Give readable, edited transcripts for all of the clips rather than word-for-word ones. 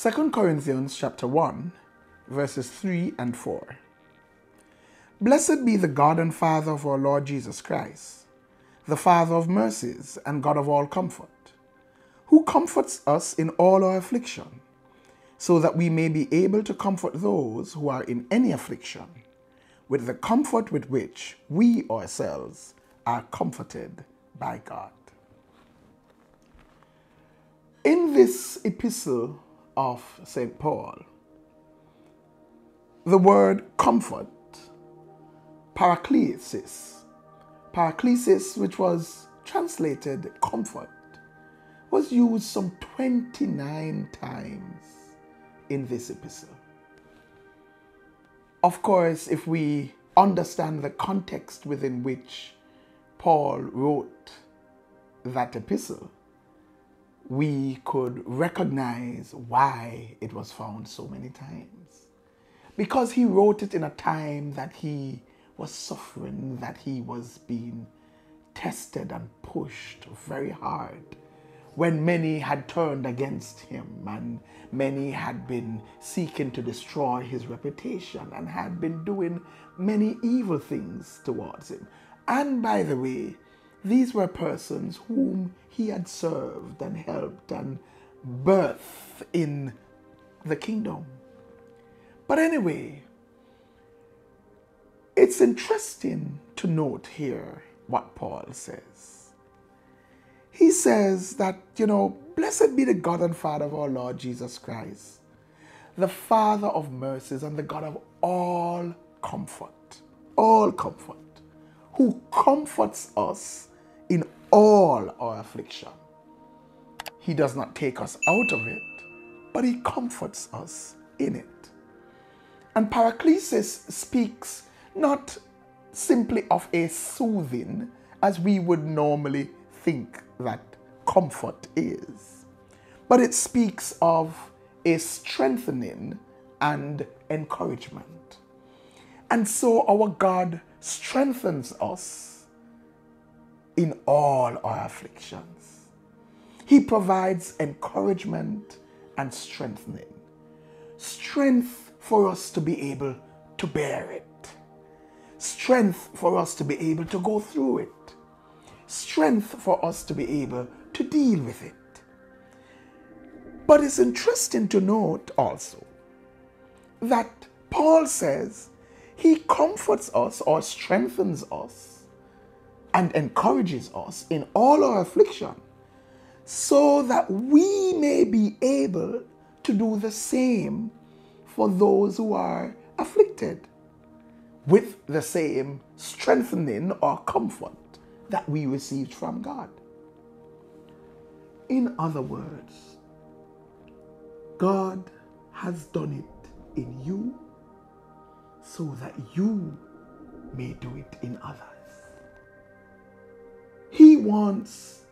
2 Corinthians chapter 1, verses 3 and 4. Blessed be the God and Father of our Lord Jesus Christ, the Father of mercies and God of all comfort, who comforts us in all our affliction, so that we may be able to comfort those who are in any affliction, with the comfort with which we ourselves are comforted by God. In this epistle of St. Paul, the word comfort, paraklesis, which was translated comfort, was used some 29 times in this epistle. Of course, if we understand the context within which Paul wrote that epistle, we could recognize why it was found so many times. Because he wrote it in a time that he was suffering, that he was being tested and pushed very hard, when many had turned against him and many had been seeking to destroy his reputation and had been doing many evil things towards him. And by the way, these were persons whom he had served and helped and birthed in the kingdom. But anyway, it's interesting to note here what Paul says. He says that, blessed be the God and Father of our Lord Jesus Christ, the Father of mercies and the God of all comfort, who comforts us in all our affliction. He does not take us out of it, but he comforts us in it. And paraklesis speaks not simply of a soothing, as we would normally think that comfort is, but it speaks of a strengthening and encouragement. And so our God strengthens us in all our afflictions. He provides encouragement and strengthening. Strength for us to be able to bear it. Strength for us to be able to go through it. Strength for us to be able to deal with it. But it's interesting to note also that Paul says he comforts us or strengthens us and encourages us in all our affliction, so that we may be able to do the same for those who are afflicted, with the same strengthening or comfort that we received from God. In other words, God has done it in you so that you may do it in others. He wants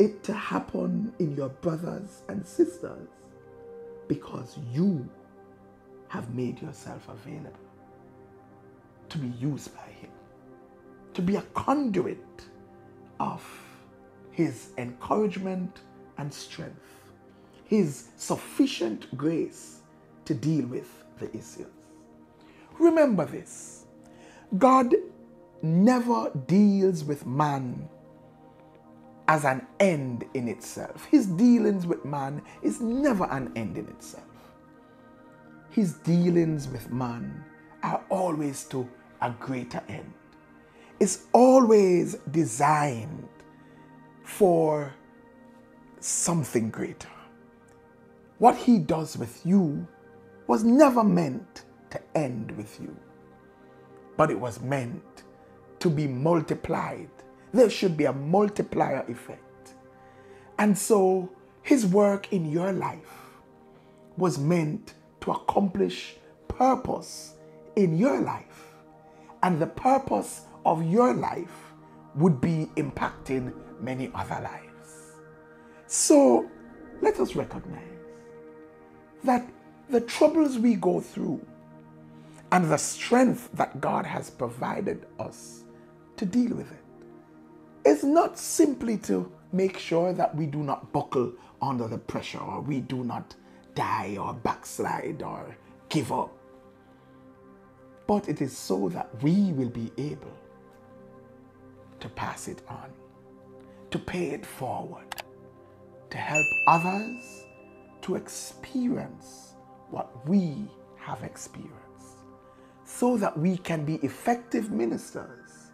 it to happen in your brothers and sisters because you have made yourself available to be used by him, to be a conduit of his encouragement and strength, his sufficient grace to deal with the issues. Remember this: God never deals with man as an end in itself. His dealings with man is never an end in itself. His dealings with man are always to a greater end. It's always designed for something greater. What he does with you was never meant to end with you, but it was meant to be multiplied. There should be a multiplier effect. And so his work in your life was meant to accomplish purpose in your life. And the purpose of your life would be impacting many other lives. So let us recognize that the troubles we go through and the strength that God has provided us to deal with it is not simply to make sure that we do not buckle under the pressure, or we do not die or backslide or give up. But it is so that we will be able to pass it on, to pay it forward, to help others to experience what we have experienced, so that we can be effective ministers,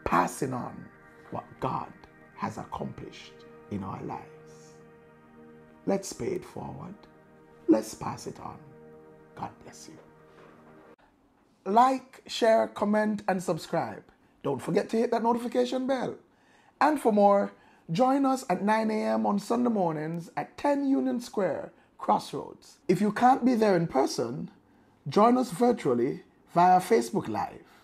passing on what God has accomplished in our lives. Let's pay it forward. Let's pass it on. God bless you. Like, share, comment, and subscribe. Don't forget to hit that notification bell. And for more, join us at 9 a.m. on Sunday mornings at 10 Union Square, Crossroads. If you can't be there in person, join us virtually via Facebook Live.